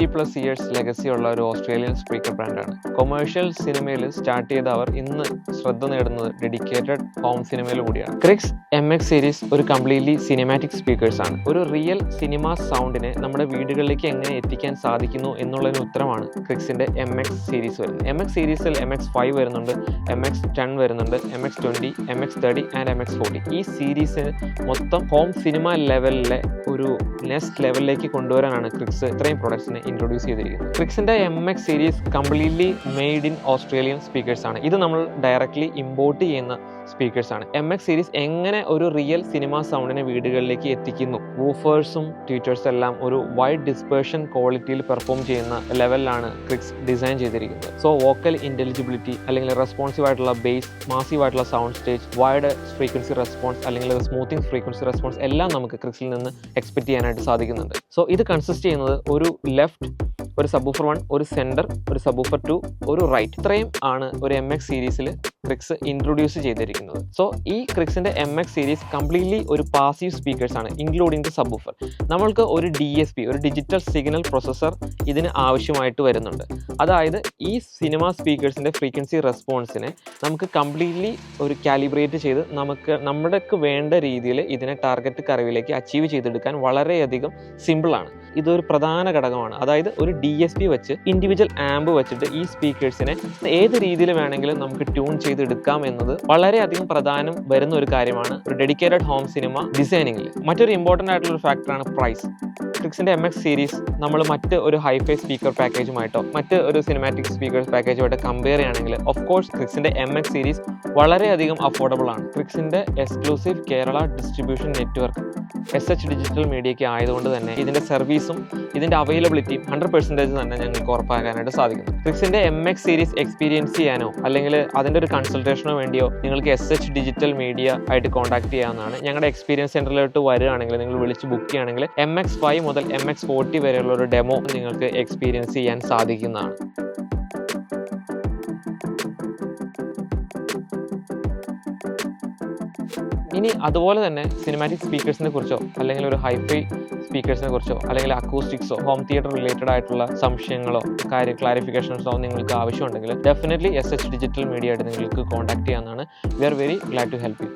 50+ years legacy ഉള്ള ഒരു Australian speaker ബ്രാൻഡാണ്. കൊമേഴ്ഷ്യൽ സിനിമയിൽ സ്റ്റാർട്ട് ചെയ്ത അവർ ഇന്ന് ശ്രദ്ധ നേടുന്നത് ഡെഡിക്കേറ്റഡ് ഹോം സിനിമയിൽ കൂടിയാണ്. ക്രിക്സ് MX സീരീസ് ഒരു കംപ്ലീറ്റ്ലി സിനിമാറ്റിക് സ്പീക്കേഴ്സ് ആണ്. ഒരു റിയൽ സിനിമ സൗണ്ടിനെ നമ്മുടെ വീടുകളിലേക്ക് എങ്ങനെ എത്തിക്കാൻ സാധിക്കുന്നു എന്നുള്ളതിന് ഉത്തരമാണ് ക്രിക്സിന്റെ MX സീരീസ് വരുന്നത്. MX സീരീസിൽ MX5 വരുന്നുണ്ട്, MX10 വരുന്നുണ്ട്, MX20, MX30 ആൻഡ് MX40. ഈ സീരീസിന് മൊത്തം ഹോം സിനിമ ലെവലിലെ ഒരു നെക്സ്റ്റ് ലെവലിലേക്ക് കൊണ്ടുവരാനാണ് ക്രിക്സ് ഇത്രയും പ്രൊഡക്ട്സിനെ ഇൻട്രൊഡ്യൂസ് ചെയ്തിരിക്കുന്നത്. ക്രിക്സിന്റെ MX series completely made in Australian speakers ആണ്. ഇത് നമ്മൾ ഡയറക്ട്ലി ഇമ്പോർട്ട് ചെയ്യുന്ന സ്പീക്കേഴ്സ് ആണ്. MX സീരീസ് എങ്ങനെ ഒരു റിയൽ സിനിമ സൗണ്ടിനെ വീടുകളിലേക്ക് എത്തിക്കുന്നു, വൂഫേഴ്സും ട്വീറ്റേഴ്സും എല്ലാം ഒരു വൈഡ് ഡിസ്പേർഷൻ ക്വാളിറ്റിയിൽ പെർഫോം ചെയ്യുന്ന ലെവലിലാണ് ക്രിക്സ് ഡിസൈൻ ചെയ്തിരിക്കുന്നത്. സോ വോക്കൽ ഇന്റലിജിബിലിറ്റി അല്ലെങ്കിൽ റെസ്പോൺസീവ് ആയിട്ടുള്ള ബേസ്, മാസീവ് ആയിട്ടുള്ള sound stage, wide frequency response അല്ലെങ്കിൽ സ്മൂത്തിങ് ഫ്രീക്വൻസി റെസ്പോൺസ് എല്ലാം നമുക്ക് ക്രിക്സിൽ നിന്ന് എക്സ്പെക്ട് ചെയ്യാനായിട്ട് സാധിക്കുന്നുണ്ട്. സോ ഇത് കൺസിസ്റ്റ് ചെയ്യുന്നത് ഒരു ലെഫ്റ്റ്, ഒരു സബ്വൂഫർ 1, ഒരു സെൻറ്റർ, ഒരു സബ്വൂഫർ 2, ഒരു റൈറ്റ്. ഇത്രയും ആണ് ഒരു MX സീരീസിൽ ക്രിക്സ് ഇൻട്രൊഡ്യൂസ് ചെയ്തിരിക്കുന്നത്. സോ ഈ ക്രിക്സിന്റെ MX സീരീസ് കംപ്ലീറ്റ്ലി ഒരു പാസീവ് സ്പീക്കേഴ്സ് ആണ്, ഇൻക്ലൂഡിങ് ദ സബ്വൂഫർ. നമ്മൾക്ക് ഒരു DSP, ഒരു ഡിജിറ്റൽ സിഗ്നൽ പ്രൊസസ്സർ ഇതിന് ആവശ്യമായിട്ട് വരുന്നുണ്ട്. അതായത് ഈ സിനിമ സ്പീക്കേഴ്സിന്റെ ഫ്രീക്വൻസി റെസ്പോൺസിനെ നമുക്ക് കംപ്ലീറ്റ്ലി ഒരു കാലിബ്രേറ്റ് ചെയ്ത് നമ്മൾക്ക് വേണ്ട രീതിയിൽ ഇതിനെ ടാർഗറ്റ് കർവിലേക്ക് അച്ചീവ് ചെയ്തെടുക്കാൻ വളരെയധികം സിമ്പിളാണ്. ഇതൊരു പ്രധാന ഘടകമാണ്. അതായത് ഒരു DSP വെച്ച് ഇൻഡിവിജ്വൽ ആംബ് വെച്ചിട്ട് ഈ സ്പീക്കേഴ്സിനെ ഏത് രീതിയിൽ വേണമെങ്കിലും നമുക്ക് ട്യൂൺ ചെയ്തെടുക്കാം എന്നത് വളരെയധികം പ്രധാനം വരുന്ന ഒരു കാര്യമാണ് ഒരു ഡെഡിക്കേറ്റഡ് ഹോം സിനിമ ഡിസൈനിങ്ങിൽ. മറ്റൊരു ഇമ്പോർട്ടൻ്റ് ആയിട്ടുള്ള ഒരു ഫാക്ടറാണ് പ്രൈസ്. ക്രിക്സിന്റെ MX സീരീസ് നമ്മൾ മറ്റ് ഒരു ഹൈഫൈ സ്പീക്കർ പാക്കേജുമായിട്ടോ മറ്റ് ഒരു സിനിമാറ്റിക് സ്പീക്കേഴ്സ് പാക്കേജുമായിട്ട് കമ്പയർ ചെയ്യുകയാണെങ്കിൽ ഓഫ് കോഴ്സ് ക്രിക്സിന്റെ MX സീരീസ് വളരെയധികം അഫോർഡബിൾ ആണ്. ക്രിക്സിന്റെ exclusive Kerala distribution network SH digital മീഡിയയ്ക്ക് ആയതുകൊണ്ട് തന്നെ ഇതിന്റെ സർവീസും ഇതിന്റെ അവൈലബിലിറ്റിയും 100% തന്നെ ഞങ്ങൾക്ക് ഉറപ്പാക്കാനായിട്ട് സാധിക്കുന്നു. ക്രിക്സിന്റെ MX സീരീസ് എക്സ്പീരിയൻസ് ചെയ്യാനോ അല്ലെങ്കിൽ അതിന്റെ ഒരു കൺസൾട്ടേഷനോ വേണ്ടിയോ നിങ്ങൾക്ക് SH ഡിജിറ്റൽ മീഡിയ ആയിട്ട് കോൺടാക്ട് ചെയ്യാവുന്നതാണ്. ഞങ്ങളുടെ എക്സ്പീരിയൻസ് സെന്ററിലോട്ട് വരികയാണെങ്കിൽ നിങ്ങൾ വിളിച്ച് ബുക്ക് ചെയ്യുകയാണെങ്കിൽ MX5 മുതൽ MX40 വരെയുള്ള ഒരു ഡെമോ നിങ്ങൾക്ക് എക്സ്പീരിയൻസ് ചെയ്യാൻ സാധിക്കുന്നതാണ്. ഇനി അതുപോലെ തന്നെ സിനിമാറ്റിക് സ്പീക്കേഴ്സിനെ കുറിച്ചോ അല്ലെങ്കിൽ ഒരു ഹൈഫൈ സ്പീക്കേഴ്സിനെ കുറിച്ചോ അല്ലെങ്കിൽ അക്കൂസ്റ്റിക്സോ ഹോം തിയേറ്റർ റിലേറ്റഡ് ആയിട്ടുള്ള സംശയങ്ങളോ ക്ലാരിഫിക്കേഷൻസോ നിങ്ങൾക്ക് ആവശ്യമുണ്ടെങ്കിൽ ഡെഫിനറ്റ്ലി SH ഡിജിറ്റൽ മീഡിയ ആയിട്ട് നിങ്ങൾക്ക് കോൺടാക്ട് ചെയ്യാവുന്നതാണ്. We are very glad to help U.